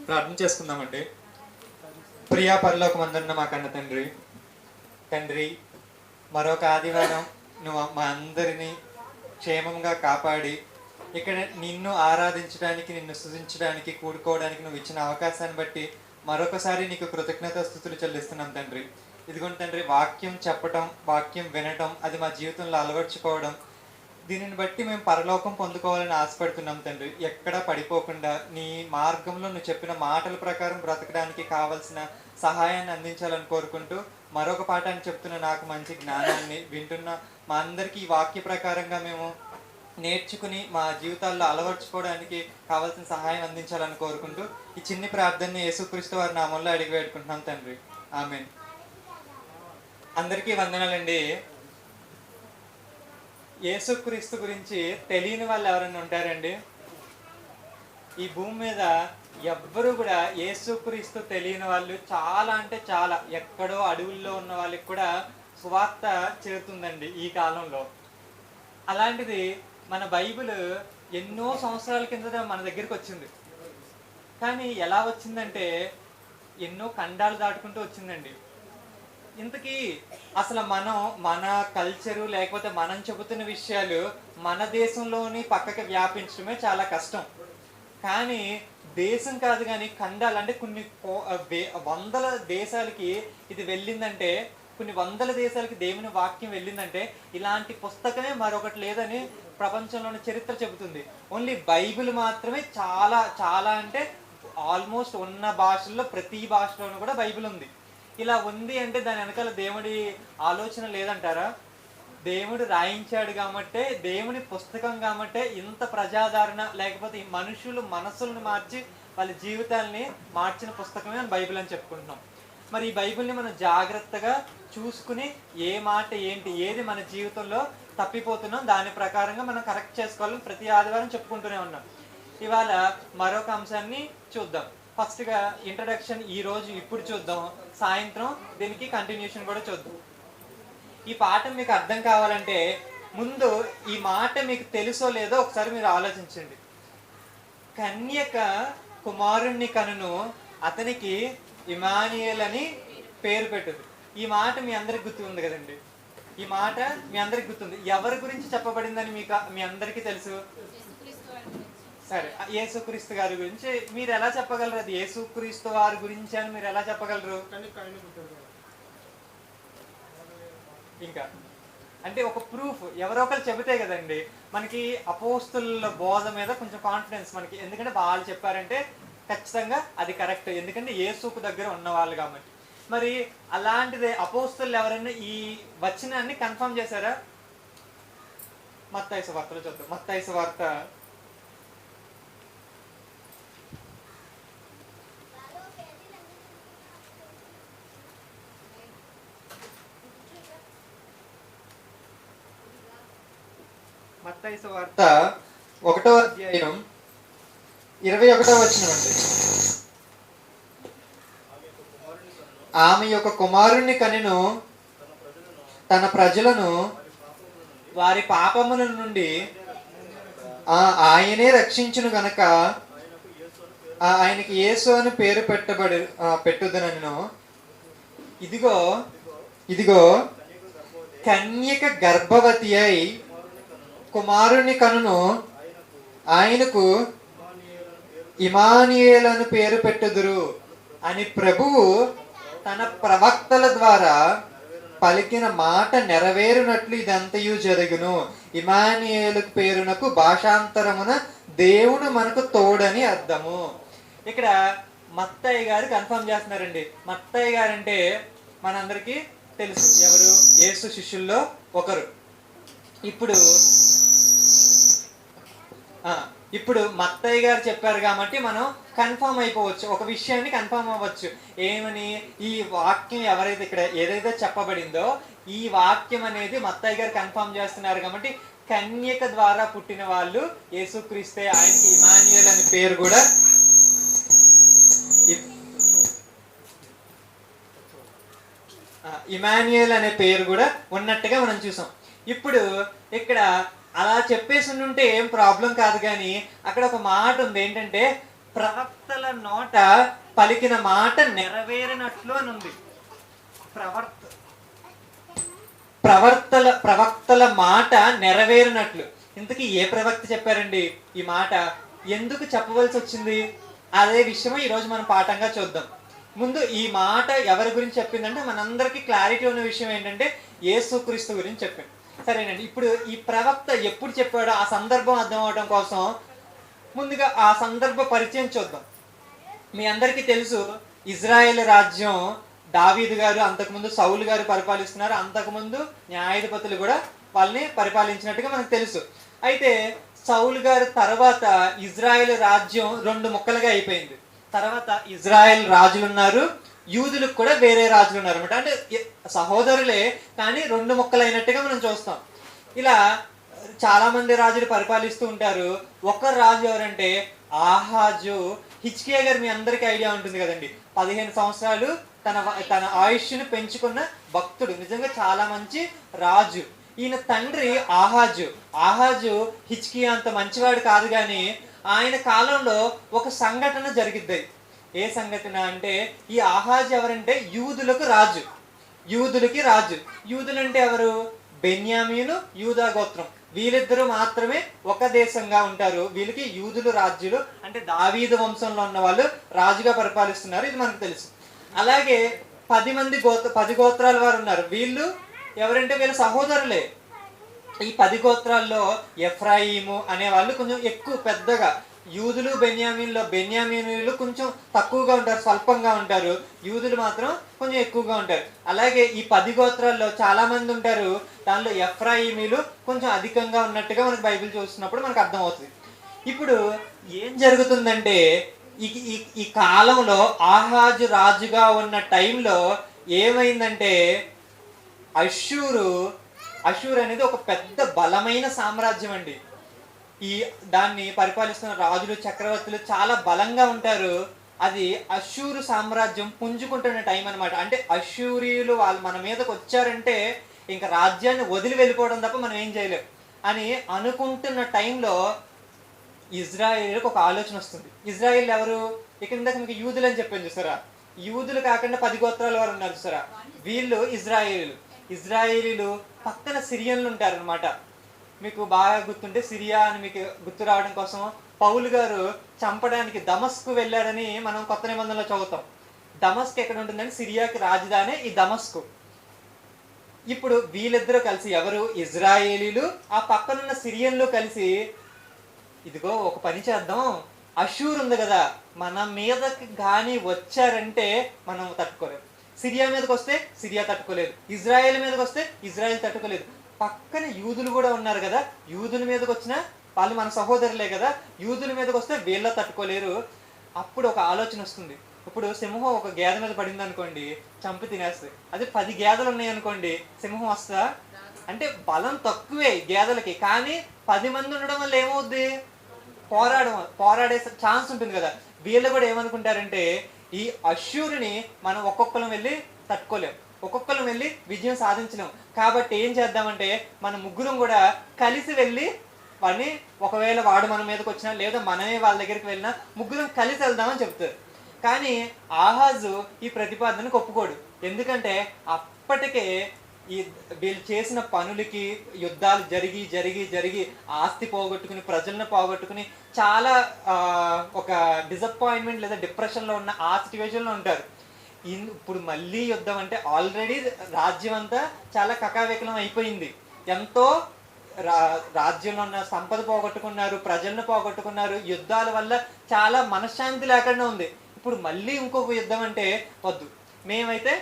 ప్రార్థన చేసుకుందామండి. ప్రియా పరలోకమందున్న మా కన్న తండ్రి, మరొక ఆదివారం నువ్వు మా అందరినీ క్షేమంగా కాపాడి ఇక్కడ నిన్ను ఆరాధించడానికి, నిన్ను స్తుతించడానికి, కూడుకోవడానికి నువ్వు ఇచ్చిన అవకాశాన్ని బట్టి మరొకసారి నీకు కృతజ్ఞతాస్తుతులు చెల్లిస్తున్నాం తండ్రి. ఇదిగోండి తండ్రి, వాక్యం చెప్పటం, వాక్యం వినటం, అది మా జీవితంలో అలవర్చుకోవడం, దీనిని బట్టి మేము పరలోకం పొందుకోవాలని ఆశపడుతున్నాం తండ్రి. ఎక్కడా పడిపోకుండా నీ మార్గంలో నువ్వు చెప్పిన మాటల ప్రకారం బ్రతకడానికి కావలసిన సహాయాన్ని అందించాలని కోరుకుంటూ, మరొక పాఠాన్ని చెప్తున్న నాకు మంచి జ్ఞానాన్ని వింటున్న మా అందరికీ ఈ వాక్య ప్రకారంగా మేము నేర్చుకుని మా జీవితాల్లో అలవర్చుకోవడానికి కావాల్సిన సహాయం అందించాలని కోరుకుంటూ ఈ చిన్ని ప్రార్థనని యేసుక్రీస్తు వారి నామంలో అడిగి వేడుకుంటున్నాం తండ్రి. ఆమేన్. అందరికీ వందనాలండి. యేసుక్రీస్తు గురించి తెలియని వాళ్ళు ఎవరైనా ఉంటారండి? ఈ భూమి మీద ఎవ్వరు కూడా యేసుక్రీస్తు తెలియని వాళ్ళు చాలా అంటే చాలా, ఎక్కడో అడవుల్లో ఉన్న వాళ్ళకి కూడా సువార్త చేరుతుందండి ఈ కాలంలో. అలాంటిది మన బైబిల్ ఎన్నో సంవత్సరాల కిందట మన దగ్గరికి వచ్చింది. కానీ ఎలా వచ్చిందంటే ఎన్నో ఖండాలు దాటుకుంటూ వచ్చిందండి. ఇంతకీ అసలు మన కల్చరు లేకపోతే మనం చెబుతున్న విషయాలు మన దేశంలోని పక్కకి వ్యాపించడమే చాలా కష్టం. కానీ దేశం కాదు కానీ ఖండాలు, అంటే కొన్ని వందల దేశాలకి ఇది వెళ్ళిందంటే, కొన్ని వందల దేశాలకి దేవుని వాక్యం వెళ్ళిందంటే ఇలాంటి పుస్తకమే మరొకటి లేదని ప్రపంచంలోని చరిత్ర చెబుతుంది. ఓన్లీ బైబిల్ మాత్రమే చాలా చాలా అంటే ఆల్మోస్ట్ ఉన్న భాషల్లో ప్రతి భాషలోనూ కూడా బైబిల్ ఉంది. ఇలా ఉంది అంటే దాని వెనకాల దేవుడి ఆలోచన లేదంటారా? దేవుడు రాయించాడు కాబట్టే, దేవుని పుస్తకం కాబట్టే ఇంత ప్రజాదరణ, లేకపోతే ఈ మనుషులు మనసులను మార్చి వాళ్ళ జీవితాలని మార్చిన పుస్తకమే బైబిల్ అని చెప్పుకుంటున్నాం. మరి ఈ బైబిల్ని మనం జాగ్రత్తగా చూసుకుని ఏ మాట ఏంటి, ఏది మన జీవితంలో తప్పిపోతున్నాం దాని ప్రకారంగా మనం కరెక్ట్ చేసుకోవాలని ప్రతి ఆదివారం చెప్పుకుంటూనే ఉన్నాం. ఇవాళ మరొక అంశాన్ని చూద్దాం. ఫస్ట్గా ఇంట్రడక్షన్ ఇప్పుడు చూద్దాం, సాయంత్రం దీనికి కంటిన్యూషన్ కూడా చూద్దాం. ఈ పాఠం మీకు అర్థం కావాలంటే ముందు ఈ మాట మీకు తెలుసో లేదో ఒకసారి మీరు ఆలోచించండి. కన్యక కుమారుణ్ణి కనును, అతనికి ఇమానియేల్ అని పేరు పెట్టుదు. ఈ మాట మీ అందరికి గుర్తు ఉంది కదండి. ఈ మాట మీ అందరికి గుర్తుంది. ఎవరి గురించి చెప్పబడిందని మీ అందరికీ తెలుసు. సరే, యేసుక్రీస్తు గారి గురించి మీరు ఎలా చెప్పగలరు? అది యేసుక్రీస్తు వారి గురించి అని మీరు ఎలా చెప్పగలరు? ఇంకా అంటే ఒక ప్రూఫ్ ఎవరో ఒకరు చెబితే కదండి మనకి అపోస్తుల బోధ మీద కొంచెం కాన్ఫిడెన్స్ మనకి. ఎందుకంటే వాళ్ళు చెప్పారంటే ఖచ్చితంగా అది కరెక్ట్, ఎందుకంటే యేసుకు దగ్గర ఉన్న వాళ్ళు కాబట్టి. మరి అలాంటిదే అపోస్తులు ఎవరైనా ఈ వచనాన్ని కన్ఫర్మ్ చేశారా? మత్తయి సువార్తలో చూద్దాం. మత్తయి సువార్త 1వ అధ్యాయం 21వ వచనం అండి. ఆమె యొక్క కుమారుణ్ణి కనెను, తన ప్రజలను వారి పాపముల నుండి ఆయనే రక్షించును గనక ఆయనకి యేసు అని పేరు పెట్టుదనను. ఇదిగో కన్యక గర్భవతి అయి కుమారుని కనును, ఆయనకు ఇమానియేలను పేరు పెట్టుదురు అని ప్రభువు తన ప్రవక్తల ద్వారా పలికిన మాట నెరవేరునట్లు ఇదంతయు జరుగును. ఇమానియేలు పేరునకు భాషాంతరమున దేవుడు మనకు తోడని అర్థము. ఇక్కడ మత్తయ్య గారు కన్ఫర్మ్ చేస్తున్నారండి. మత్తయ్య గారు అంటే మనందరికీ తెలుసు, ఎవరు? యేసు శిష్యుల్లో ఒకరు. ఇప్పుడు మత్తయ్య గారు చెప్పారు కాబట్టి మనం కన్ఫర్మ్ అయిపోవచ్చు, ఒక విషయాన్ని కన్ఫర్మ్ అవ్వచ్చు. ఏమని? ఈ వాక్యం ఎవరైతే ఇక్కడ ఏదైతే చెప్పబడిందో ఈ వాక్యం అనేది మత్తయ్య గారు కన్ఫర్మ్ చేస్తున్నారు కాబట్టి కన్యక ద్వారా పుట్టిన వాళ్ళు యేసుక్రీస్తే. ఆయనకి ఇమానియేల్ అనే పేరు కూడా ఇమానియేల్ అనే పేరు కూడా ఉన్నట్టుగా మనం చూసాం. ఇప్పుడు ఇక్కడ అలా చెప్పేసి ఉంటే ఏం ప్రాబ్లం కాదు, కానీ అక్కడ ఒక మాట ఉంది. ఏంటంటే ప్రవక్తల నోట పలికిన మాట నెరవేరినట్లు అని ఉంది. ప్రవక్తల మాట నెరవేరినట్లు. ఇంతకీ ఏ ప్రవక్త చెప్పారండి ఈ మాట? ఎందుకు చెప్పవలసి వచ్చింది? అదే విషయం ఈరోజు మనం పాఠంగా చూద్దాం. ముందు ఈ మాట ఎవరి గురించి చెప్పిందంటే మనందరికీ క్లారిటీ ఉన్న విషయం ఏంటంటే యేసుక్రీస్తు గురించి చెప్పింది. సరేనండి, ఇప్పుడు ఈ ప్రవక్త ఎప్పుడు చెప్పాడో ఆ సందర్భం అర్థం అవడం కోసం ముందుగా ఆ సందర్భ పరిచయం చూద్దాం. మీ అందరికీ తెలుసు, ఇజ్రాయెల్ రాజ్యం దావీదు గారు, అంతకుముందు సౌలు గారు పరిపాలిస్తున్నారు. అంతకుముందు న్యాయాధిపతులు కూడా వాళ్ళని పరిపాలించినట్టుగా మనకు తెలుసు. అయితే సౌలు గారి తర్వాత ఇజ్రాయెల్ రాజ్యం 2 ముక్కలుగా అయిపోయింది. తర్వాత ఇజ్రాయెల్ రాజులు ఉన్నారు, యూదులకు కూడా వేరే రాజులు ఉన్నారు అనమాట. అంటే సహోదరులే కానీ 2 ముక్కలు అయినట్టుగా మనం చూస్తాం. ఇలా చాలా మంది రాజులు పరిపాలిస్తూ ఉంటారు. ఒక రాజు ఎవరంటే ఆహాజు. హిజ్కియా గారు మీ అందరికీ ఐడియా ఉంటుంది కదండి. 15 సంవత్సరాలు తన ఆయుష్ను పెంచుకున్న భక్తుడు, నిజంగా చాలా మంచి రాజు. ఈయన తండ్రి ఆహాజు హిజ్కియా అంత మంచివాడు కాదు, కానీ ఆయన కాలంలో ఒక సంఘటన జరిగిద్ది. ఏ సంఘటన అంటే, ఈ ఆహాజు ఎవరంటే యూదులకి రాజు. యూదులు అంటే ఎవరు? బెన్యామీను, యూదా గోత్రం. వీళ్ళిద్దరూ మాత్రమే ఒక దేశంగా ఉంటారు. వీళ్ళకి యూదులు రాజులు, అంటే దావీదు వంశంలో ఉన్న వాళ్ళు రాజుగా పరిపాలిస్తున్నారు. ఇది మనకు తెలుసు. అలాగే 10 గోత్రాల వారు ఉన్నారు. వీళ్ళు ఎవరంటే వీళ్ళ సహోదరులే. ఈ 10 గోత్రాల్లో ఎఫ్రాయిము అనే వాళ్ళు కొంచెం ఎక్కువ పెద్దగా. యూదులు బెన్యామీనులు కొంచెం తక్కువగా ఉంటారు, స్వల్పంగా ఉంటారు. యూదులు మాత్రం కొంచెం ఎక్కువగా ఉంటారు. అలాగే ఈ 10 గోత్రాల్లో చాలా మంది ఉంటారు. దానిలో ఎఫ్రాయిమీలు కొంచెం అధికంగా ఉన్నట్టుగా మనకు బైబిల్ చూస్తున్నప్పుడు మనకు అర్థమవుతుంది. ఇప్పుడు ఏం జరుగుతుందంటే, ఈ కాలంలో ఆహాజు రాజుగా ఉన్న టైంలో ఏమైందంటే, అషూర్ అనేది ఒక పెద్ద బలమైన సామ్రాజ్యం అండి. దాన్ని పరిపాలిస్తున్న రాజులు, చక్రవర్తులు చాలా బలంగా ఉంటారు. అది అషూరు సామ్రాజ్యం పుంజుకుంటున్న టైం అనమాట. అంటే అషూరియులు వాళ్ళు మన మీదకి వచ్చారంటే ఇంకా రాజ్యాన్ని వదిలి వెళ్ళిపోవడం తప్ప మనం ఏం చేయలేం అని అనుకుంటున్న టైంలో ఇజ్రాయేలుకు ఒక ఆలోచన వస్తుంది. ఇజ్రాయేల్ ఎవరు? ఇక్కడ ఇందాక మీకు యూదులు అని చెప్పాను చూసారా? యూదులు కాకుండా 10 గోత్రాల వారు ఉన్నారు చూసారా? వీళ్ళు ఇజ్రాయేలీలు పక్కన సిరియన్లు ఉంటారు అనమాట. మీకు బాగా గుర్తుంటే, సిరియా అని మీకు గుర్తు రావడం కోసం పౌలు గారు చంపడానికి దమస్కు వెళ్ళారని మనం కొత్త నిబంధనలో చదువుతాం. దమస్క్ ఎక్కడ ఉంటుందని, సిరియాకి రాజధాని ఈ దమస్కు. ఇప్పుడు వీళ్ళిద్దరూ కలిసి, ఎవరు? ఇజ్రాయేలీలు ఆ పక్కనున్న సిరియన్లు కలిసి, ఇదిగో ఒక పని చేద్దాం, అషూర్ ఉంది కదా, మన మీదకి కానీ వచ్చారంటే మనం తట్టుకోలేము. సిరియా మీదకి వస్తే సిరియా తట్టుకోలేదు, ఇజ్రాయేల్ మీదకి వస్తే ఇజ్రాయేల్ తట్టుకోలేదు. పక్కన యూదులు కూడా ఉన్నారు కదా, యూదుల మీదకి వచ్చినా వాళ్ళు మన సహోదరులే కదా, యూదుల మీదకి వస్తే వీళ్ళ తట్టుకోలేరు. అప్పుడు ఒక ఆలోచన వస్తుంది. ఇప్పుడు సింహం ఒక గేదె మీద పడింది అనుకోండి, చంపి తినేస్తుంది. అదే 10 గేదెలు ఉన్నాయి అనుకోండి, సింహం వస్తుందా? అంటే బలం తక్కువే గేదెలకి, కానీ 10 మంది ఉండడం వల్ల ఏమవుద్ది? పోరాడే ఛాన్స్ ఉంటుంది కదా. వీళ్ళు కూడా ఏమనుకుంటారంటే, ఈ అష్యూరిని మనం ఒక్కొక్కరం వెళ్ళి తట్టుకోలేం, ఒక్కొక్కరు వెళ్ళి విజయం సాధించలేం. కాబట్టి ఏం చేద్దామంటే, మన ముగ్గురం కూడా కలిసి వెళ్ళి వాడిని, ఒకవేళ వాడు మన మీదకి వచ్చినా లేదా మనమే వాళ్ళ దగ్గరికి వెళ్ళినా ముగ్గురం కలిసి వెళ్దామని చెప్తారు. కానీ ఆహాజు ఈ ప్రతిపాదనకు ఒప్పుకోడు. ఎందుకంటే అప్పటికే వీళ్ళు చేసిన పనులకి యుద్ధాలు జరిగి ఆస్తి పోగొట్టుకుని, ప్రజలను పోగొట్టుకుని చాలా ఒక డిసప్పాయింట్మెంట్ లేదా డిప్రెషన్లో ఉన్న ఆ సిచ్యువేషన్లో ఉంటారు. ఇప్పుడు మళ్ళీ యుద్ధం అంటే, ఆల్రెడీ రాజ్యం అంతా చాలా కకావికలం అయిపోయింది. ఎంతో రాజ్యంలో ఉన్న సంపద పోగొట్టుకున్నారు, ప్రజలను పోగొట్టుకున్నారు, యుద్ధాల వల్ల చాలా మనశ్శాంతి లేకుండా ఉంది. ఇప్పుడు మళ్ళీ ఇంకొక యుద్ధం అంటే వద్దు, మేమైతే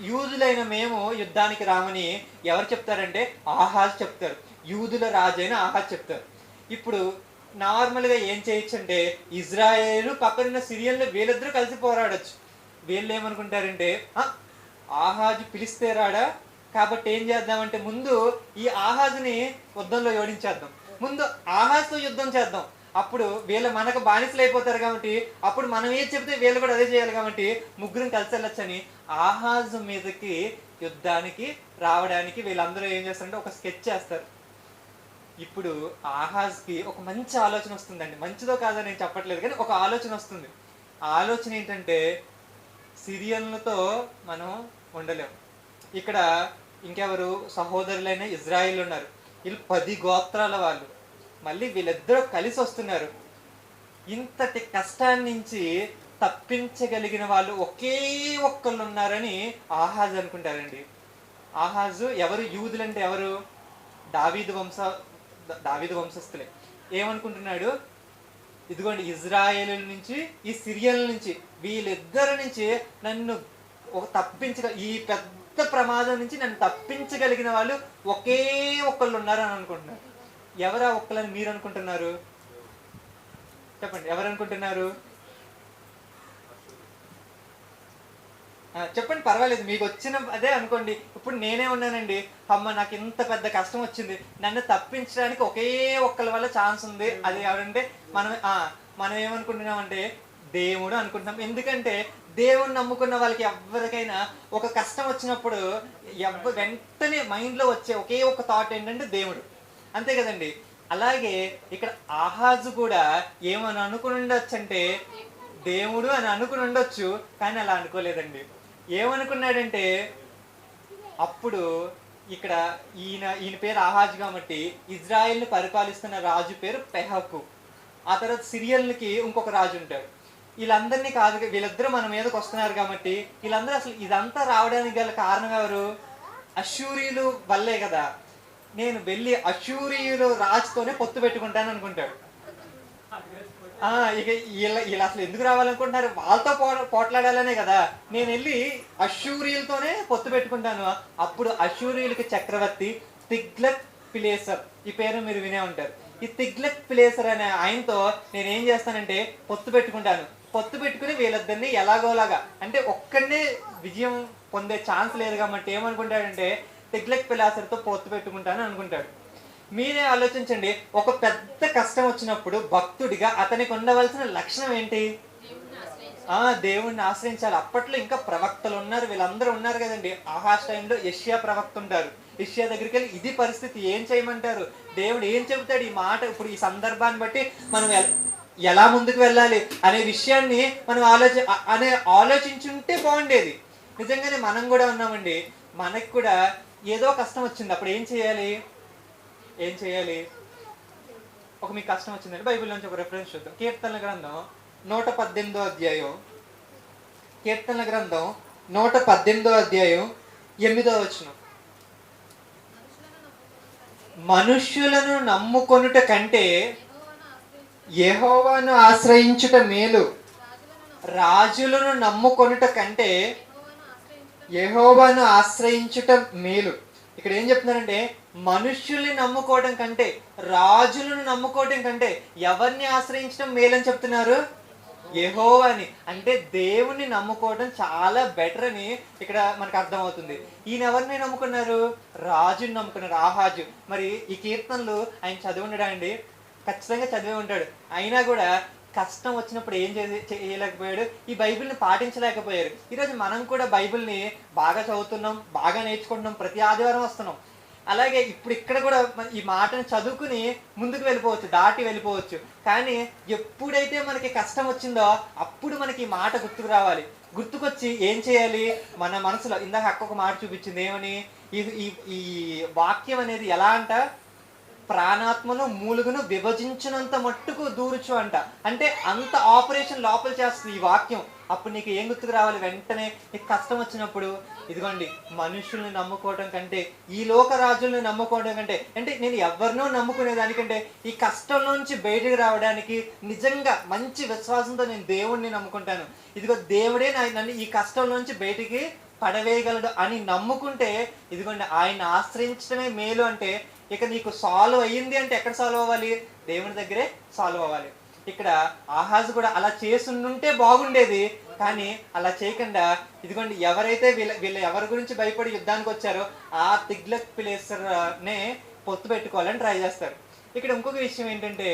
యూదులైన మేము యుద్ధానికి రామని ఎవరు చెప్తారంటే ఆహాజ్ చెప్తారు. యూదుల రాజైన ఆహాజ్ చెప్తారు. ఇప్పుడు నార్మల్గా ఏం చేయొచ్చు అంటే, ఇజ్రాయేలు పక్కనున్న సిరియన్లు వీళ్ళిద్దరూ కలిసి పోరాడచ్చు. వీళ్ళు ఏమనుకుంటారంటే, ఆహాజు పిలిస్తే రాడా, కాబట్టి ఏం చేద్దామంటే ముందు ఈ ఆహాజుని యుద్ధంలో ఓడించేద్దాం, ముందు ఆహాజ్తో యుద్ధం చేద్దాం. అప్పుడు వీళ్ళు మనకు బానిసలు అయిపోతారు కాబట్టి, అప్పుడు మనం ఏది చెప్తే వీళ్ళు కూడా అదే చేయాలి కాబట్టి ముగ్గురం కలిసి వెళ్ళొచ్చని ఆహాజు మీదకి యుద్ధానికి రావడానికి వీళ్ళందరూ ఏం చేస్తారంటే ఒక స్కెచ్ చేస్తారు. ఇప్పుడు ఆహాజ్కి ఒక మంచి ఆలోచన వస్తుందండి. మంచిదో కాదో నేను చెప్పట్లేదు, కానీ ఒక ఆలోచన వస్తుంది. ఆ ఆలోచన ఏంటంటే, సిరియన్లతో మనం ఉండలేం. ఇక్కడ ఇంకెవరు సహోదరులైన ఇజ్రాయిల్ ఉన్నారు. వీళ్ళు 10 గోత్రాల వాళ్ళు. మళ్ళీ వీళ్ళిద్దరూ కలిసి వస్తున్నారు. ఇంతటి కష్టాన్ని నుంచి తప్పించగలిగిన వాళ్ళు ఒకే ఒక్కళ్ళు ఉన్నారని ఆహాజ్ అనుకుంటారండి. ఆహాజు ఎవరు? యూదులంటే ఎవరు? దావీదు వంశస్థులే. ఏమనుకుంటున్నాడు? ఇదిగోండి, ఇజ్రాయేల్ నుంచి, ఈ సిరియన్ల నుంచి, వీళ్ళిద్దరి నుంచి నన్ను ఈ పెద్ద ప్రమాదం నుంచి నన్ను తప్పించగలిగిన వాళ్ళు ఒకే ఒక్కళ్ళు ఉన్నారని అనుకుంటున్నారు. ఎవరా ఒక్కళ్ళని మీరు అనుకుంటున్నారు? చెప్పండి, ఎవరు అనుకుంటున్నారు? చెప్పండి, పర్వాలేదు, మీకు వచ్చిన అదే అనుకోండి. ఇప్పుడు నేనే ఉన్నానండి, అమ్మ నాకు ఇంత పెద్ద కష్టం వచ్చింది, నన్ను తప్పించడానికి ఒకే ఒక్కరి వల్ల ఛాన్స్ ఉంది. అది ఎవరంటే మనం ఏమనుకుంటున్నామంటే దేవుడు అనుకుంటున్నాం. ఎందుకంటే దేవుడిని నమ్ముకున్న వాళ్ళకి ఎవరికైనా ఒక కష్టం వచ్చినప్పుడు వెంటనే మైండ్లో వచ్చే ఒకే ఒక థాట్ ఏంటంటే దేవుడు. అంతే కదండి. అలాగే ఇక్కడ ఆహాజు కూడా ఏమని అనుకుని ఉండొచ్చు అంటే దేవుడు అని అనుకుని ఉండొచ్చు, కానీ అలా అనుకోలేదండి. ఏమనుకున్నాడంటే, అప్పుడు ఇక్కడ ఈయన పేరు ఆహాజు కాబట్టి ఇజ్రాయెల్ని పరిపాలిస్తున్న రాజు పేరు పెహకు. ఆ తర్వాత సిరియన్లకి ఇంకొక రాజు ఉంటాడు. వీళ్ళందరినీ కాదు, వీళ్ళిద్దరూ మన మీదకి వస్తున్నారు కాబట్టి వీళ్ళందరూ అసలు ఇదంతా రావడానికి గల కారణం ఎవరు? అష్షూరీయులు వల్లే కదా. నేను వెళ్ళి అష్షూరీయులు రాజుతోనే పొత్తు పెట్టుకుంటాను అనుకుంటాడు. ఇక వీళ్ళు అసలు ఎందుకు రావాలనుకుంటున్నారు? వాళ్ళతో పోట్లాడాలనే కదా. నేను వెళ్ళి అష్షూరీయులతోనే పొత్తు పెట్టుకుంటాను. అప్పుడు అష్షూరీయులకి చక్రవర్తి తిగ్లత్ పిలేసర్, ఈ పేరు మీరు వినే ఉంటారు. ఈ తిగ్లత్ పిలేసర్ అనే ఆయనతో నేను ఏం చేస్తానంటే పొత్తు పెట్టుకుంటాను. పొత్తు పెట్టుకుని వీళ్ళిద్దరిని ఎలాగోలాగా, అంటే ఒక్కడనే విజయం పొందే ఛాన్స్ లేదు కాబట్టి ఏమనుకుంటాడంటే తిగ్లత్ పిలేసర్తో పొత్తు పెట్టుకుంటాను అనుకుంటాడు. మీరే ఆలోచించండి, ఒక పెద్ద కష్టం వచ్చినప్పుడు భక్తుడిగా అతనికి ఉండవలసిన లక్షణం ఏంటి? దేవుణ్ణి ఆశ్రయించాలి. అప్పట్లో ఇంకా ప్రవక్తలు ఉన్నారు, వీళ్ళందరూ ఉన్నారు కదండి. ఆహాజ్ టైంలో యెషయా ప్రవక్త ఉంటారు. యెషయా దగ్గరికి వెళ్ళి ఇది పరిస్థితి, ఏం చేయమంటారు, దేవుడు ఏం చెబుతాడు, ఈ మాట ఇప్పుడు ఈ సందర్భాన్ని బట్టి మనం ఎలా ముందుకు వెళ్ళాలి అనే విషయాన్ని మనం ఆలోచించుంటే బాగుండేది. నిజంగానే మనం కూడా ఉన్నామండి. మనకు కూడా ఏదో కష్టం వచ్చింది, అప్పుడు ఏం చేయాలి? ఒక మీకు కష్టం వచ్చిందండి, బైబిల్ నుంచి ఒక రెఫరెన్స్ చూద్దాం. కీర్తనల గ్రంథం 118వ అధ్యాయం, కీర్తనల గ్రంథం 118వ అధ్యాయం 8వ వచనం. మనుష్యులను నమ్ముకొనుట కంటే యెహోవాను ఆశ్రయించుట మేలు. రాజులను నమ్ముకొనుట కంటే యెహోవాను ఆశ్రయించుట మేలు. ఇక్కడ ఏం చెప్తున్నారంటే, మనుష్యుల్ని నమ్ముకోవడం కంటే, రాజులను నమ్ముకోవడం కంటే ఎవరిని ఆశ్రయించడం మేలని చెప్తున్నారు? యెహోవాని. అంటే దేవుణ్ణి నమ్ముకోవడం చాలా బెటర్ అని ఇక్కడ మనకు అర్థమవుతుంది. ఈయన ఎవరిని నమ్ముకున్నారు? రాజుని నమ్ముకున్నారు, ఆహాజు. మరి ఈ కీర్తనలు ఆయన చదివి ఉండడా అండి? ఖచ్చితంగా చదివే ఉంటాడు. అయినా కూడా కష్టం వచ్చినప్పుడు ఏం చేయలేకపోయాడు, ఈ బైబిల్ని పాటించలేకపోయారు. ఈరోజు మనం కూడా బైబిల్ని బాగా చదువుతున్నాం, బాగా నేర్చుకుంటున్నాం, ప్రతి ఆదివారం వస్తున్నాం. అలాగే ఇప్పుడు ఇక్కడ కూడా ఈ మాటను చదువుకుని ముందుకు వెళ్ళిపోవచ్చు, దాటి వెళ్ళిపోవచ్చు. కానీ ఎప్పుడైతే మనకి కష్టం వచ్చిందో అప్పుడు మనకి ఈ మాట గుర్తుకు రావాలి. గుర్తుకొచ్చి ఏం చేయాలి? మన మనసులో ఇందాక అక్క ఒక మాట చూపించింది, ఏమని? ఈ వాక్యం అనేది ఎలా అంట, ప్రాణాత్మను మూలుగును విభజించినంత మట్టుకు దూరుచు అంట. అంటే అంత ఆపరేషన్ లోపల చేస్తుంది ఈ వాక్యం. అప్పుడు నీకు ఏం గుర్తుకు రావాలి? వెంటనే నీకు కష్టం వచ్చినప్పుడు ఇదిగోండి, మనుషుల్ని నమ్ముకోవడం కంటే, ఈ లోక రాజుల్ని నమ్ముకోవడం కంటే, అంటే నేను ఎవరినో నమ్ముకునే దానికంటే ఈ కష్టంలోంచి బయటకు రావడానికి నిజంగా మంచి విశ్వాసంతో నేను దేవుణ్ణి నమ్ముకుంటాను. ఇదిగో దేవుడే నన్ను ఈ కష్టంలోంచి బయటికి పడవేయగలడు అని నమ్ముకుంటే, ఇదిగోండి ఆయన ఆశ్రయించడమే మేలు. అంటే ఇక నీకు సాల్వ్ అయ్యింది అంటే ఎక్కడ సాల్వ్ అవ్వాలి? దేవుని దగ్గరే సాల్వ్ అవ్వాలి. ఇక్కడ ఆహాజు కూడా అలా చేసుంటే బాగుండేది, కానీ అలా చేయకుండా ఇదిగోండి ఎవరైతే వీళ్ళ ఎవరి గురించి భయపడి యుద్ధానికి వచ్చారో ఆ తిగ్లత్ పిలేసర్నే పొత్తు పెట్టుకోవాలని ట్రై చేస్తారు. ఇక్కడ ఇంకొక విషయం ఏంటంటే,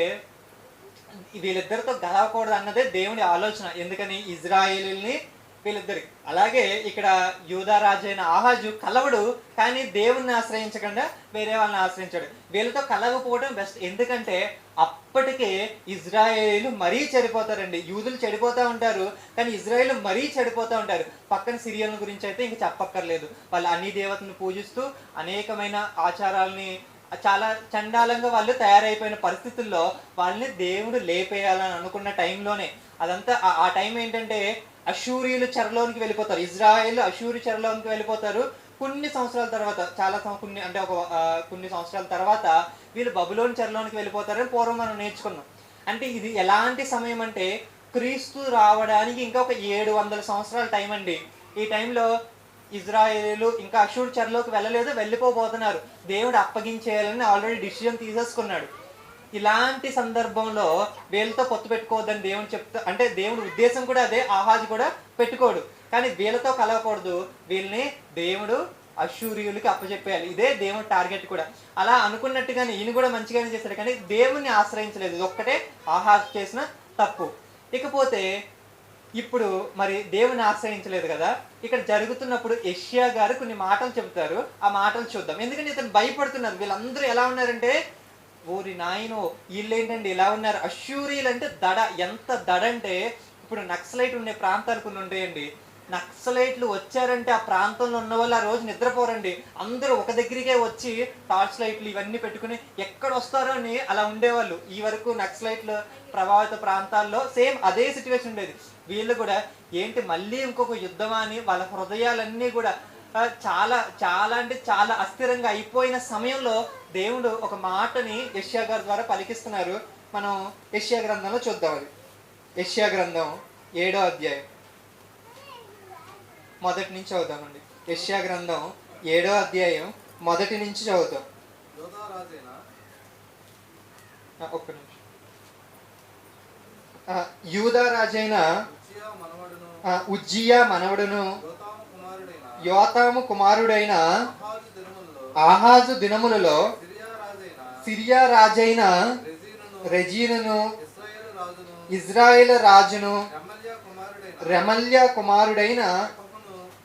వీళ్ళిద్దరితో గెలవకూడదు అన్నదే దేవుని ఆలోచన. ఎందుకని? ఇజ్రాయేలుని వీళ్ళిద్దరికి. అలాగే ఇక్కడ యూదా రాజు అయిన ఆహాజు కలవడు, కానీ దేవుణ్ణి ఆశ్రయించకుండా వేరే వాళ్ళని ఆశ్రయించాడు. వీళ్ళతో కలవకపోవడం బెస్ట్. ఎందుకంటే అప్పటికే ఇజ్రాయేలు మరీ చెడిపోతారండి. యూదులు చెడిపోతూ ఉంటారు, కానీ ఇజ్రాయేలు మరీ చెడిపోతూ ఉంటారు. పక్కన సిరియన్ల గురించి అయితే ఇంక చెప్పక్కర్లేదు. వాళ్ళు అన్ని దేవతలను పూజిస్తూ అనేకమైన ఆచారాలని చాలా చండాలంగా వాళ్ళు తయారైపోయిన పరిస్థితుల్లో వాళ్ళని దేవుడు లేపేయాలని అనుకున్న టైంలోనే అదంతా ఆ టైం ఏంటంటే అషూరీయులు చెరలోనికి వెళ్ళిపోతారు. ఇజ్రాయేల్ అషూరి చెరలోనికి వెళ్ళిపోతారు. కొన్ని సంవత్సరాల తర్వాత కొన్ని సంవత్సరాల తర్వాత వీళ్ళు బబులోని చెరలోనికి వెళ్ళిపోతారని పూర్వం మనం నేర్చుకున్నాం. అంటే ఇది ఎలాంటి సమయం అంటే క్రీస్తు రావడానికి ఇంకా ఒక 700 సంవత్సరాల టైం అండి. ఈ టైంలో ఇజ్రాయేలు ఇంకా అషూరు చెరలోకి వెళ్ళలేదు, వెళ్ళిపోబోతున్నారు. దేవుడు అప్పగించేయాలని ఆల్రెడీ డిసిజన్ తీసేసుకున్నాడు. ఇలాంటి సందర్భంలో వీళ్ళతో పొత్తు పెట్టుకోవద్దని దేవుడు అంటే దేవుడి ఉద్దేశం కూడా అదే. ఆహాజు కూడా పెట్టుకోడు, కానీ వీళ్ళతో కలవకూడదు. వీళ్ళని దేవుడు అషూరియులకి అప్పచెప్పేయాలి. ఇదే దేవుడి టార్గెట్ కూడా. అలా అనుకున్నట్టుగానే ఈయన కూడా మంచిగానే చేశాడు, కానీ దేవుణ్ణి ఆశ్రయించలేదు. ఇది ఒక్కటే ఆహాజు చేసిన తప్పు. ఇకపోతే ఇప్పుడు మరి దేవుని ఆశ్రయించలేదు కదా, ఇక్కడ జరుగుతున్నప్పుడు యెషయా గారు కొన్ని మాటలు చెబుతారు. ఆ మాటలు చూద్దాం. ఎందుకంటే ఇతను భయపడుతున్నారు. వీళ్ళందరూ ఎలా ఉన్నారంటే, ఓరి నాయనో వీళ్ళేంటండి ఇలా ఉన్నారు. అషూరీలు అంటే దడ. ఎంత దడ అంటే ఇప్పుడు నక్సలైట్ ఉండే ప్రాంతాలు కొన్ని ఉంటాయండి. నక్సలైట్లు వచ్చారంటే ఆ ప్రాంతంలో ఉన్న వాళ్ళు ఆ రోజు నిద్రపోరండి. అందరూ ఒక దగ్గరికే వచ్చి టార్చ్ లైట్లు ఇవన్నీ పెట్టుకుని ఎక్కడ వస్తారో అని అలా ఉండేవాళ్ళు. ఈ వరకు నక్సలైట్లు ప్రభావిత ప్రాంతాల్లో సేమ్ అదే సిచ్యువేషన్ ఉండేది. వీళ్ళు కూడా ఏంటి మళ్ళీ ఇంకొక యుద్ధమా అని వాళ్ళ హృదయాలన్నీ కూడా చాలా చాలా అంటే చాలా అస్థిరంగా అయిపోయిన సమయంలో దేవుడు ఒక మాటని యెషయా గారి ద్వారా పలికిస్తున్నారు. మనం యెషయా గ్రంథంలో చూద్దాం. అది యెషయా గ్రంథం 7వ అధ్యాయం మొదటి నుంచి చదువుతామండి. యెషయా గ్రంథం 7వ అధ్యాయం మొదటి నుంచి చదువుతాం. ఒక్క నిమిషం. యూదా రాజైన ఉజ్జియా మనవడును యోతాము కుమారుడైన ఆహాజు దినములలో సిరియా రాజైన రెజీనును ఇజ్రాయేల్ రాజును రెమల్యా కుమారుడైన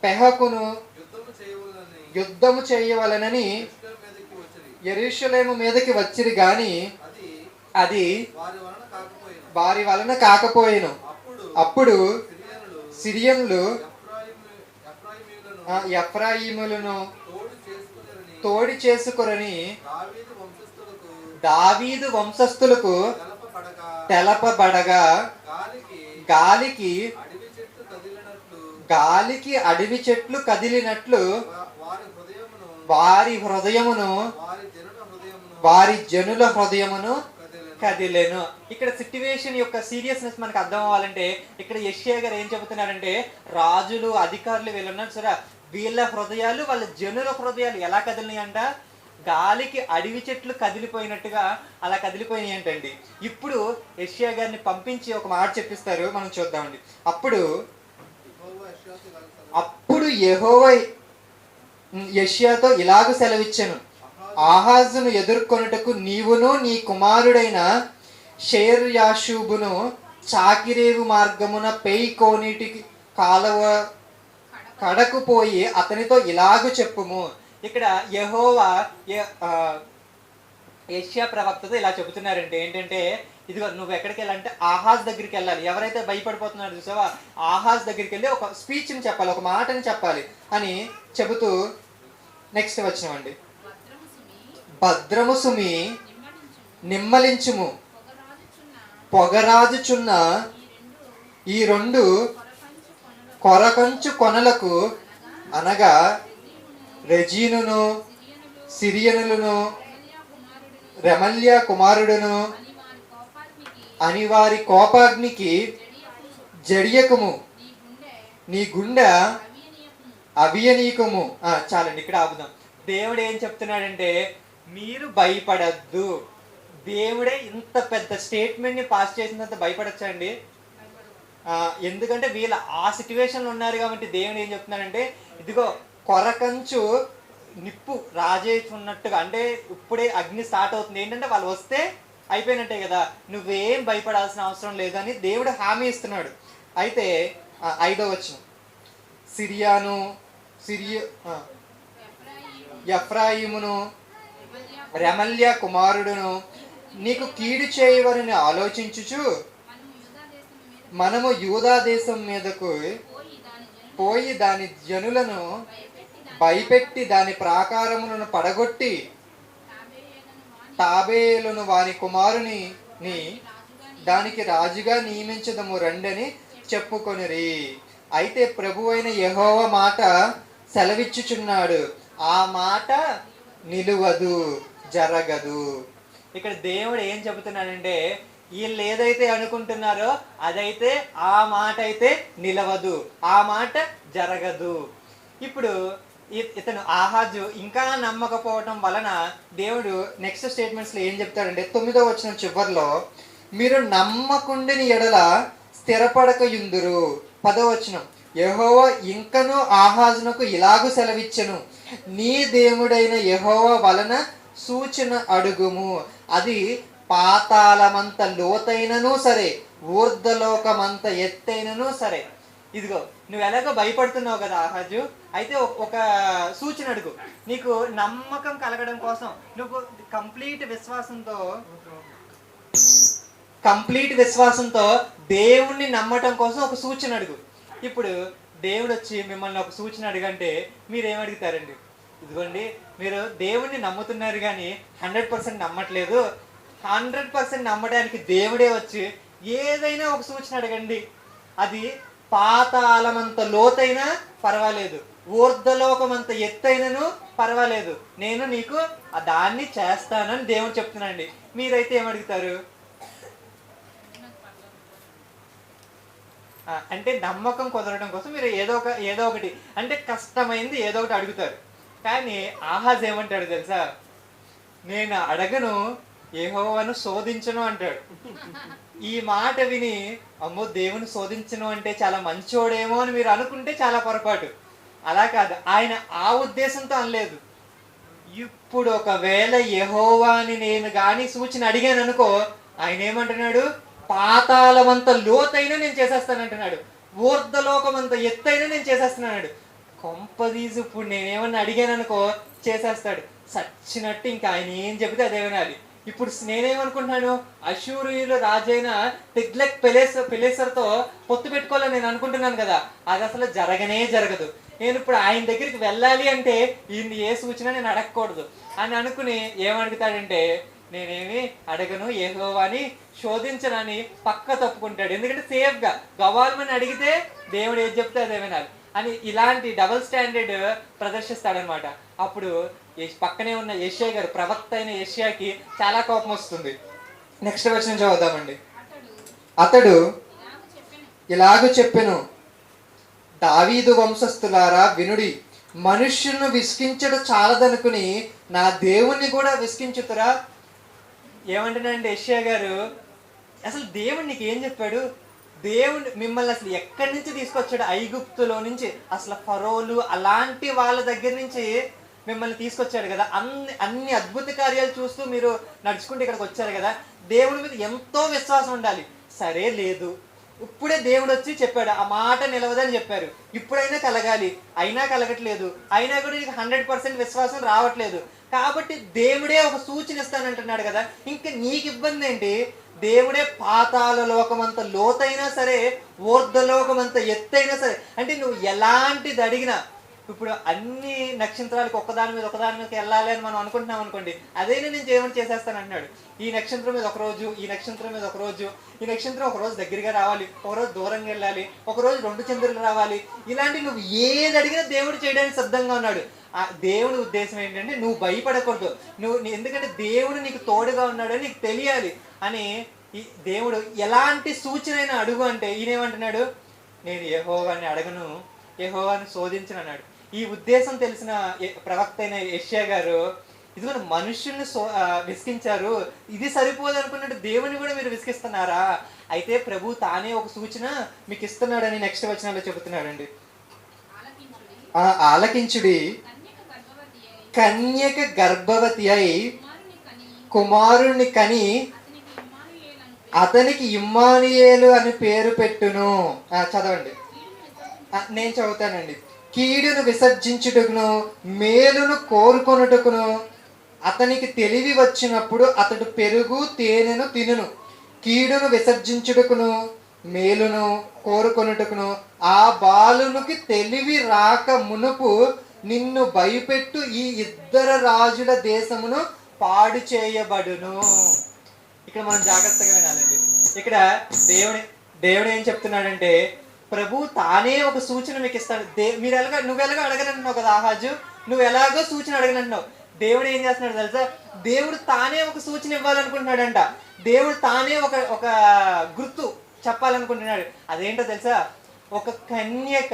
పెహకును యుద్ధము చేయవలనని యెరూషలేము మీదకి వచ్చిరి గాని అది వారి వలన కాకపోయేను. అప్పుడు సిరియన్లు ఎఫ్రాయిములను తోడి చేసుకొరని దావీదు వంశస్థులకు తెలపబడగా గాలికి అడవి చెట్లు కదిలినట్లు వారి హృదయమును వారి జనుల హృదయమును కదిలేను. ఇక్కడ సిట్యువేషన్ యొక్క సీరియస్నెస్ మనకు అర్థం అవ్వాలంటే ఇక్కడ యెషయా గారు ఏం చెబుతున్నారంటే, రాజులు అధికారులు వీళ్ళున్నారు సరే, వీళ్ళ హృదయాలు వాళ్ళ జనుల హృదయాలు ఎలా కదిలినాయి అంట, గాలికి అడవి చెట్లు కదిలిపోయినట్టుగా అలా కదిలిపోయినాయి అంటండి. ఇప్పుడు యెషయా గారిని పంపించి ఒక మాట చెప్పిస్తారు, మనం చూద్దామండి. అప్పుడు యెహోవా యెషయాతో ఇలాగ సెలవిచ్చెను, ఆహాజును ఎదుర్కొనుటకు నీవును నీ కుమారుడైన షేర్యాషూబును చాకిరేవు మార్గమున పేయి కోనీటికి కాలువ కడకు పోయి అతనితో ఇలాగూ చెప్పుము. ఇక్కడ యెహోవా యెషయా ప్రవక్తతో ఇలా చెబుతున్నారంటే ఏంటంటే, ఇదిగో నువ్వు ఎక్కడికి వెళ్ళాలంటే ఆహాజ్ దగ్గరికి వెళ్ళాలి. ఎవరైతే భయపడిపోతున్నారో చూసావా, ఆహాజ్ దగ్గరికి వెళ్ళి ఒక స్పీచ్ని చెప్పాలి, ఒక మాటని చెప్పాలి అని చెబుతూ నెక్స్ట్ వచ్చినామండి. భద్రము సుమి నిమ్మలించుము, పొగరాజుచున్న ఈ రెండు కొరకంచు కొనలకు అనగా రెజీనును సిరియనులను రెమల్యా కుమారుడును అని వారి కోపాగ్నికి జడియకుము, నీ గుండె అవియనీకము. చాలండి, ఇక్కడ ఆపుదాం. దేవుడు ఏం చెప్తున్నాడంటే, మీరు భయపడద్దు. దేవుడే ఇంత పెద్ద స్టేట్మెంట్ని పాస్ చేసినంత భయపడచ్చా అండి? ఎందుకంటే వీళ్ళు ఆ సిచ్యువేషన్లో ఉన్నారు కాబట్టి దేవుడు ఏం చెప్తున్నాడంటే, ఇదిగో కొరకంచు నిప్పు రాజేస్తున్నట్టుగా, అంటే ఇప్పుడే అగ్ని స్టార్ట్ అవుతుంది. ఏంటంటే వాళ్ళు వస్తే అయిపోయినట్టే కదా, నువ్వేం భయపడాల్సిన అవసరం లేదని దేవుడు హామీ ఇస్తున్నాడు. అయితే 5వ వచనం, సిరియాను ఎఫ్రాయిమును రెమల్య కుమారుడును నీకు కీడు చేయవలని ఆలోచించుచు మనము యూదా దేశం మీదకు పోయి దాని జనులను భయపెట్టి దాని ప్రాకారములను పడగొట్టి తాబేలును వాని కుమారుని దానికి రాజుగా నియమించదము రండని చెప్పుకొనిరి. అయితే ప్రభు అయిన యెహోవా మాట సెలవిచ్చుచున్నాడు, ఆ మాట నిలువదు, జరగదు. ఇక్కడ దేవుడు ఏం చెబుతున్నాడంటే, వీళ్ళు ఏదైతే అనుకుంటున్నారో అదైతే ఆ మాట అయితే నిలవదు, ఆ మాట జరగదు. ఇప్పుడు ఇతను ఆహాజు ఇంకా నమ్మకపోవటం వలన దేవుడు నెక్స్ట్ స్టేట్మెంట్స్లో ఏం చెప్తాడంటే 9వ వచనం చివరిలో, మీరు నమ్మకుండిని ఎడల స్థిరపడకయుందురు. 10వ వచనం, యెహోవా ఇంకను ఆహాజునకు ఇలాగు సెలవిచ్చెను, నీ దేవుడైన యెహోవా వలన సూచన అడుగుము, అది పాతాళమంత లోతైనను సరే, ఊర్ధ్వలోకమంత ఎత్తైనను సరే. ఇదిగో నువ్వు ఎలాగో భయపడుతున్నావు కదా ఆహాజు, అయితే ఒక సూచన అడుగు. నీకు నమ్మకం కలగడం కోసం, నువ్వు కంప్లీట్ విశ్వాసంతో దేవుణ్ణి నమ్మటం కోసం ఒక సూచన అడుగు. ఇప్పుడు దేవుడు వచ్చి మిమ్మల్ని ఒక సూచన అడిగంటే మీరేమడుగుతారండి? ఇదిగోండి, మీరు దేవుణ్ణి నమ్ముతున్నారు కానీ 100% నమ్మట్లేదు. 100% నమ్మడానికి దేవుడే వచ్చి ఏదైనా ఒక సూచన అడగండి, అది పాతాళమంత లోతైనా పర్వాలేదు, ఊర్ధ్వలోకమంత ఎత్తైనను పర్వాలేదు, నేను నీకు దాన్ని చేస్తానని దేవుడు చెప్తున్నానండి. మీరైతే ఏమడుగుతారు? అంటే నమ్మకం కుదరడం కోసం మీరు ఏదో ఒకటి అంటే కష్టమైంది ఏదో ఒకటి అడుగుతారు. కానీ ఆహాజ్ ఏమంటాడు తెలుసా? నేను అడగను, యెహోవాను శోధించను అంటాడు. ఈ మాట విని అమ్మో దేవుని శోధించను అంటే చాలా మంచోడేమో అని మీరు అనుకుంటే చాలా పొరపాటు. అలా కాదు, ఆయన ఆ ఉద్దేశంతో అనలేదు. ఇప్పుడు ఒకవేళ యెహోవాని నేను కానీ సూచన అడిగాను అనుకో, ఆయన ఏమంటున్నాడు? పాతాళమంత లోతైనా నేను చేసేస్తానంటున్నాడు, ఊర్ధ్వలోకమంత ఎత్తైనా నేను చేసేస్తున్నాడు. కొంపదీసు ఇప్పుడు నేనేమన్నా అడిగాను అనుకో చేసేస్తాడు. సచ్చినట్టు ఇంకా ఆయన ఏం చెబితే అదే వినాలి. ఇప్పుడు నేనేమనుకుంటున్నాను? అశూరియుల రాజైన తిగ్లత్ పిలేసర్తో పొత్తు పెట్టుకోవాలని నేను అనుకుంటున్నాను కదా, అది అసలు జరగదు. నేను ఇప్పుడు ఆయన దగ్గరికి వెళ్ళాలి అంటే ఈయన ఏ సూచన నేను అడగకూడదు అని అనుకుని ఏమడుగుతాడంటే, నేనేమి అడగను, యెహోవాని శోధించనని పక్క తప్పుకుంటాడు. ఎందుకంటే సేఫ్గా గవాల్మని అడిగితే దేవుడు ఏది చెప్తే అదే వినాలి అని ఇలాంటి డబుల్ స్టాండర్డ్ ప్రదర్శిస్తాడనమాట. అప్పుడు పక్కనే ఉన్న యెషయా గారు, ప్రవక్త అయిన యెషయాకి చాలా కోపం వస్తుంది. నెక్స్ట్ వచనం చదువుదామండి. అతడు ఇలాగూ చెప్పెను, దావీదు వంశస్థులారా వినుడి, మనుష్యులను విసిగించడం చాలదనుకుని నా దేవుణ్ణి కూడా విసిగించుతురా. ఏమంటున్నాడంటే యెషయా గారు, అసలు దేవుడు నీకు ఏం చెప్పాడు? దేవుడు మిమ్మల్ని అసలు ఎక్కడి నుంచి తీసుకొచ్చాడు? ఐగుప్తులో నుంచి, అసలు ఫరోలు అలాంటి వాళ్ళ దగ్గర నుంచి మిమ్మల్ని తీసుకొచ్చాడు కదా. అన్ని అద్భుత కార్యాలు చూస్తూ మీరు నడుచుకుంటూ ఇక్కడికి వచ్చారు కదా. దేవుడి మీద ఎంతో విశ్వాసం ఉండాలి. సరే లేదు, ఇప్పుడే దేవుడు వచ్చి చెప్పాడు, ఆ మాట నిలవదని చెప్పారు, ఇప్పుడైనా కలగాలి, అయినా కలగట్లేదు, అయినా కూడా నీకు 100% విశ్వాసం రావట్లేదు. కాబట్టి దేవుడే ఒక సూచన ఇస్తానంటున్నాడు కదా, ఇంకా నీకు ఇబ్బంది ఏంటి? దేవుడే పాతాళ లోకమంత లోతైనా సరే, ఊర్ధ్వలోకమంత ఎత్తైనా సరే, అంటే నువ్వు ఎలాంటిది అడిగినా, ఇప్పుడు అన్ని నక్షత్రాలకు ఒకదాని మీద వెళ్ళాలి అని మనం అనుకుంటున్నాం అనుకోండి, అదేనే నేను దేవుని చేసేస్తాను అంటున్నాడు. ఈ నక్షత్రం మీద ఒకరోజు, ఈ నక్షత్రం మీద ఒకరోజు, ఈ నక్షత్రం ఒకరోజు దగ్గరగా రావాలి, ఒకరోజు దూరంగా వెళ్ళాలి, ఒకరోజు 2 చంద్రులు రావాలి. ఇలాంటి నువ్వు ఏది అడిగినా దేవుడు చేయడానికి సిద్ధంగా ఉన్నాడు. ఆ దేవుడి ఉద్దేశం ఏంటంటే నువ్వు భయపడకూడదు, ఎందుకంటే దేవుడు నీకు తోడుగా ఉన్నాడని నీకు తెలియాలి అని. ఈ దేవుడు ఎలాంటి సూచన అడుగు అంటే ఈయనేమంటున్నాడు? నేను యెహోవాని అడగను, యెహోవాని శోధించను అన్నాడు. ఈ ఉద్దేశం తెలిసిన ప్రవక్త అయిన యెషయా గారు, ఇదిగో మనుషుల్ని విసిగించారు, ఇది సరిపోదు అనుకున్నట్టు దేవుని కూడా మీరు విసిగిస్తున్నారా? అయితే ప్రభు తానే ఒక సూచన మీకు ఇస్తున్నాడని నెక్స్ట్ వచనాల్లో చెబుతున్నాడండి. ఆలకించుడి, కన్యక గర్భవతి అయి కుమారుణ్ణి కని అతనికి ఇమ్మానుయేలు అని పేరు పెట్టును. చదవండి, నేను చదువుతానండి. కీడును విసర్జించుటకును మేలును కోరుకొనుటకును అతనికి తెలివి వచ్చినప్పుడు అతడు పెరుగు తేనెను తినును. కీడును విసర్జించుటకును మేలును కోరుకొనుటకును ఆ బాలునికి తెలివి రాక మునుపు నిన్ను భయపెట్టు ఈ ఇద్దరు రాజుల దేశమును పాడు చేయబడును. ఇక్కడ మనం జాగ్రత్తగా వినాలండి. ఇక్కడ దేవుడు ఏం చెప్తున్నాడంటే, ప్రభు తానే ఒక సూచన మీకు ఇస్తాడు. నువ్వు ఎలాగో అడగనంటున్నావు కదా ఆహాజు, నువ్వు ఎలాగో సూచన అడగనంటున్నావు. దేవుడు ఏం చేస్తున్నాడు తెలుసా? దేవుడు తానే ఒక సూచన ఇవ్వాలనుకుంటున్నాడంట. దేవుడు తానే ఒక గుర్తు చెప్పాలనుకుంటున్నాడు. అదేంటో తెలుసా? ఒక కన్యక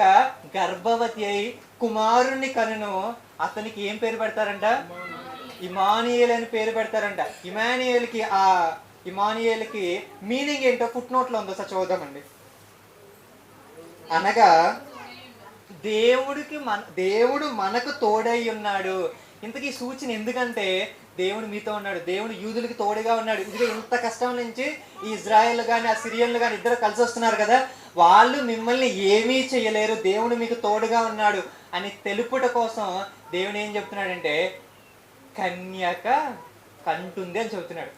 గర్భవతి అయి కుమారుణ్ణి కనును. అతనికి ఏం పేరు పెడతారంట? ఇమానియేల్ అని పేరు పెడతారంట. ఇమానియేల్కి మీనింగ్ ఏంటో ఫుట్ నోట్లో ఉందో సార్ చూద్దామండి. అనగా దేవుడు మనకు తోడై ఉన్నాడు. ఇంతకీ సూచన ఎందుకంటే దేవుడు మీతో ఉన్నాడు. దేవుడు యూదులకి తోడుగా ఉన్నాడు. ఇదిగో ఇంత కష్టం నుంచి ఈ ఇజ్రాయెల్ కానీ ఆ సిరియన్లు కానీ ఇద్దరు కలిసి వస్తున్నారు కదా, వాళ్ళు మిమ్మల్ని ఏమీ చేయలేరు, దేవుడు మీకు తోడుగా ఉన్నాడు అని తెలుపుట కోసం దేవుడు ఏం చెప్తున్నాడంటే కన్యక కంటుంది అని చెబుతున్నాడు.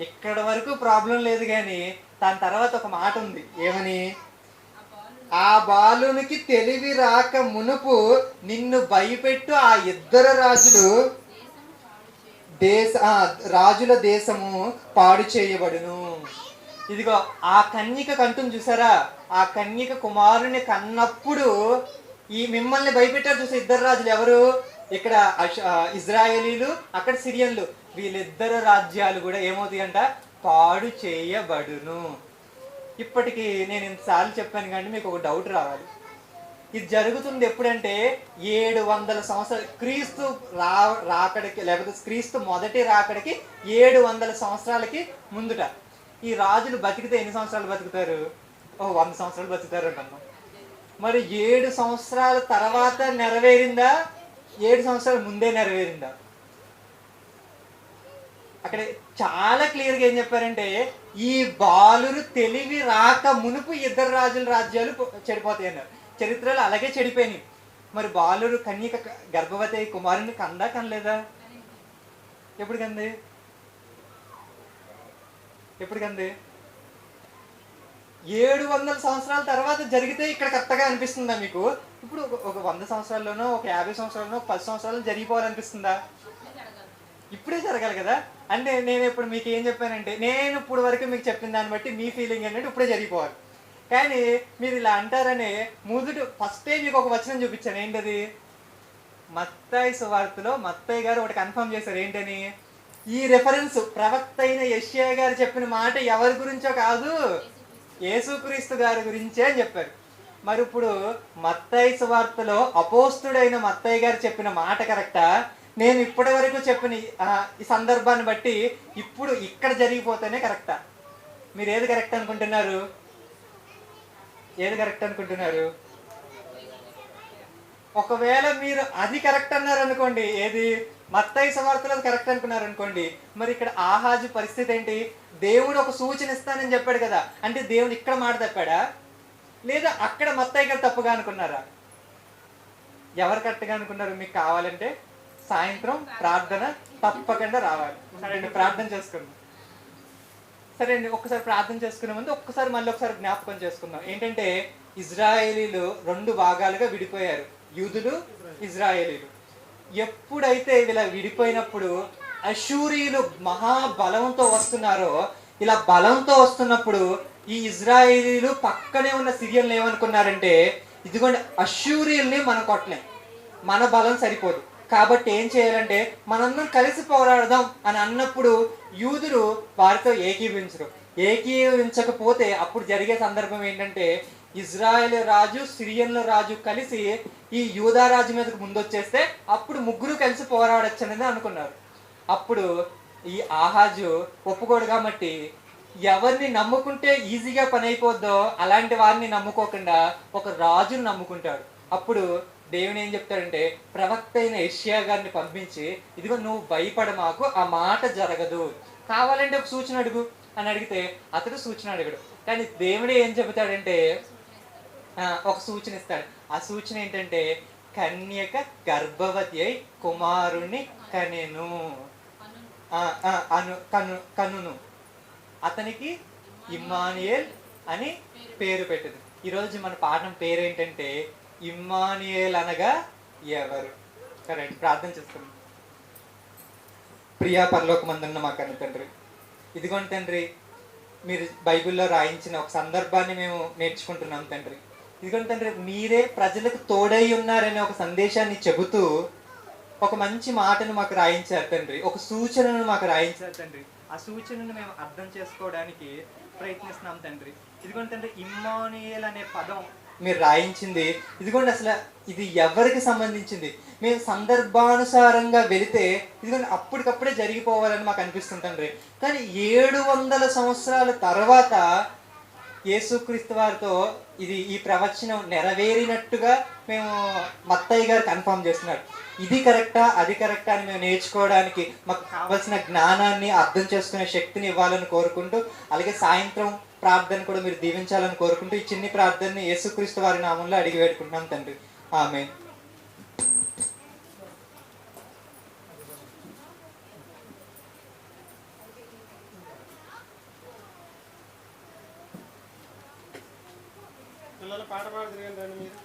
ఇక్కడ వరకు ప్రాబ్లం లేదు, కానీ దాని తర్వాత ఒక మాట ఉంది. ఏమని? ఆ బాలునికి తెలివి రాక మునుపు నిన్ను భయపెట్టు ఆ ఇద్దరు రాజుల దేశము పాడు చేయబడును. ఇదిగో ఆ కన్యక కంటుంది చూసారా? ఆ కన్యక కుమారుని కన్నప్పుడు ఈ మిమ్మల్ని భయపెట్టారు చూసా ఇద్దరు రాజులు. ఎవరు? ఇక్కడ ఇజ్రాయేలీలు, అక్కడ సిరియన్లు. వీళ్ళిద్దరు రాజ్యాలు కూడా ఏమవుతాయంట? పాడు చేయబడును. ఇప్పటికి నేను ఇంతసార్లు చెప్పాను, కానీ మీకు ఒక డౌట్ రావాలి. ఇది జరుగుతుంది ఎప్పుడంటే 700 సంవత్సరాలు క్రీస్తు రాకడికి, లేకపోతే క్రీస్తు మొదటి రాకడికి 700 సంవత్సరాలకి ముందుట. ఈ రాజులు బతికితే ఎన్ని సంవత్సరాలు బతుకుతారు? 100 సంవత్సరాలు బతుకుతారు అంటున్నాం. మరి 7 సంవత్సరాల తర్వాత నెరవేరిందా? 7 సంవత్సరాల ముందే నెరవేరిందా? అక్కడ చాలా క్లియర్గా ఏం చెప్పారంటే, ఈ బాలురు తెలివి రాక మునుపు ఇద్దరు రాజ్యాలు చెడిపోతాయి అన్నారు. చరిత్రలో అలాగే చెడిపోయినాయి. మరి బాలురు కన్యక గర్భవతి కుమారుని కనలేదా? ఎప్పుడు కంది? 700 సంవత్సరాల తర్వాత జరిగితే ఇక్కడ కరెక్ట్గా అనిపిస్తుందా మీకు? ఇప్పుడు ఒక 100 సంవత్సరాల్లోనో, ఒక 50 సంవత్సరాల్లోనో, 10 సంవత్సరాలు జరిగిపోవాలనిపిస్తుందా? ఇప్పుడే జరగాలి కదా. అంటే నేను ఇప్పుడు మీకు ఏం చెప్పానంటే, నేను ఇప్పుడు వరకు మీకు చెప్పిన దాన్ని బట్టి మీ ఫీలింగ్ ఏంటంటే ఇప్పుడే జరిగిపోవాలి. కానీ మీరు ఇలా అంటారనే ఫస్టే మీకు ఒక వచనం చూపించాను. ఏంటది? మత్తయి సువార్తలో మత్తయి గారు ఒకటి కన్ఫర్మ్ చేశారు. ఏంటని? ఈ రెఫరెన్స్ ప్రవక్త అయిన యెషయా గారు చెప్పిన మాట ఎవరి గురించో కాదు, యేసుక్రీస్తు గారి గురించే అని చెప్పారు. మరి ఇప్పుడు మత్తయి సువార్తలో అపోస్తుడైన మత్తయి గారు చెప్పిన మాట కరెక్టా? నేను ఇప్పటి వరకు చెప్పిన ఈ సందర్భాన్ని బట్టి ఇప్పుడు ఇక్కడ జరిగిపోతేనే కరెక్టా? మీరు ఏది కరెక్ట్ అనుకుంటున్నారు? ఒకవేళ మీరు అది కరెక్ట్ అన్నారు అనుకోండి, ఏది మత్తయి సువార్తలో కరెక్ట్ అనుకున్నారు అనుకోండి, మరి ఇక్కడ ఆహాజు పరిస్థితి ఏంటి? దేవుడు ఒక సూచన ఇస్తానని చెప్పాడు కదా, అంటే దేవుడు ఇక్కడ మాట తప్పాడా, లేదా అక్కడ మత్తయి గారు తప్పుగా అనుకున్నారా? ఎవరు కరెక్ట్గా అనుకున్నారు? మీకు కావాలంటే సాయంత్రం ప్రార్థన తప్పకుండా రావాలి. సరే అండి, ప్రార్థన చేసుకుందాం. సరే అండి, ఒక్కసారి ప్రార్థన చేసుకునే ముందు మళ్ళీ ఒకసారి జ్ఞాపకం చేసుకుందాం. ఏంటంటే ఇజ్రాయేలీలు 2 భాగాలుగా విడిపోయారు, యూదులు, ఇజ్రాయేలీలు. ఎప్పుడైతే ఇలా విడిపోయినప్పుడు అష్షూరీయులు మహాబలంతో వస్తున్నారో, ఇలా బలంతో వస్తున్నప్పుడు ఈ ఇజ్రాయేలీలు పక్కనే ఉన్న సిరియన్లు ఏమనుకున్నారంటే, ఇదిగోండి అష్షూరీయుల్ని మనం కొట్టలేం, మన బలం సరిపోదు, కాబట్టి ఏం చేయాలంటే మనందరం కలిసి పోరాడదాం అని అన్నప్పుడు యూదులు వారితో ఏకీభవించకపోతే అప్పుడు జరిగే సందర్భం ఏంటంటే, ఇజ్రాయెల్ రాజు, సిరియన్ల రాజు కలిసి ఈ యూదా రాజు మీదకు ముందొచ్చేస్తే అప్పుడు ముగ్గురు కలిసి పోరాడచ్చు అనేది అనుకున్నారు. అప్పుడు ఈ ఆహాజు ఒప్పుకోడు కాబట్టి ఎవరిని నమ్ముకుంటే ఈజీగా పని అయిపోద్దో అలాంటి వారిని నమ్ముకోకుండా ఒక రాజును నమ్ముకుంటాడు. అప్పుడు దేవుని ఏం చెప్తాడంటే, ప్రవక్త అయిన యెషయా గారిని పంపించి, ఇదిగో నువ్వు భయపడ, మాకు ఆ మాట జరగదు, కావాలంటే ఒక సూచన అడుగు అని అడిగితే అతడు సూచన అడగడు. కానీ దేవుడే ఏం చెబుతాడంటే ఒక సూచన ఇస్తాడు. ఆ సూచన ఏంటంటే, కన్యక గర్భవతి అయి కుమారుణ్ణి కనెను. కనును. అతనికి ఇమ్మానుయేల్ అని పేరు పెట్టదు. ఈరోజు మన పాఠం పేరేంటంటే ఇమ్మానుయేల్ అనగా ఎవరు? కరెక్ట్. ప్రార్థన చేస్తున్నాం. ప్రియా పరలోకమందున్న మా కన్న తండ్రి, ఇదిగోండి తండ్రి, మీరు బైబిల్లో రాయించిన ఒక సందర్భాన్ని మేము నేర్చుకుంటున్నాం తండ్రి. ఇదిగోండి తండ్రి, మీరే ప్రజలకు తోడై ఉన్నారనే ఒక సందేశాన్ని చెబుతూ ఒక మంచి మాటను మాకు రాయించారు తండ్రి, ఒక సూచనను మాకు రాయించారు తండ్రి. ఆ సూచనను మేము అర్థం చేసుకోవడానికి ప్రయత్నిస్తున్నాం తండ్రి. ఇదిగోండి తండ్రి, ఇమ్మానుయేల్ అనే పదం మీరు రాయించింది. ఇదిగోండి, అసలు ఇది ఎవరికి సంబంధించింది? మేము సందర్భానుసారంగా వెళితే ఇదిగోండి అప్పటికప్పుడే జరిగిపోవాలని మాకు అనిపిస్తుంది తండ్రి. కానీ 700 సంవత్సరాల తర్వాత యేసుక్రీస్తు వారితో ఈ ప్రవచనం నెరవేరినట్టుగా మేము మత్తయ్య గారు కన్ఫర్మ్ చేస్తున్నారు. ఇది కరెక్టా అది కరెక్టా అని మేము నేర్చుకోవడానికి మాకు కావాల్సిన జ్ఞానాన్ని అర్థం చేసుకునే శక్తిని ఇవ్వాలని కోరుకుంటూ, అలాగే సాయంత్రం ప్రార్థన కూడా మీరు దీవించాలని కోరుకుంటూ ఈ చిన్ని ప్రార్థనని యేసుక్రీస్తు వారి నామంలో అడిగి పెట్టుకుంటున్నాం తండ్రి. ఆమేన్. పిల్లలు పాట పాడుతున్నారు మీరు.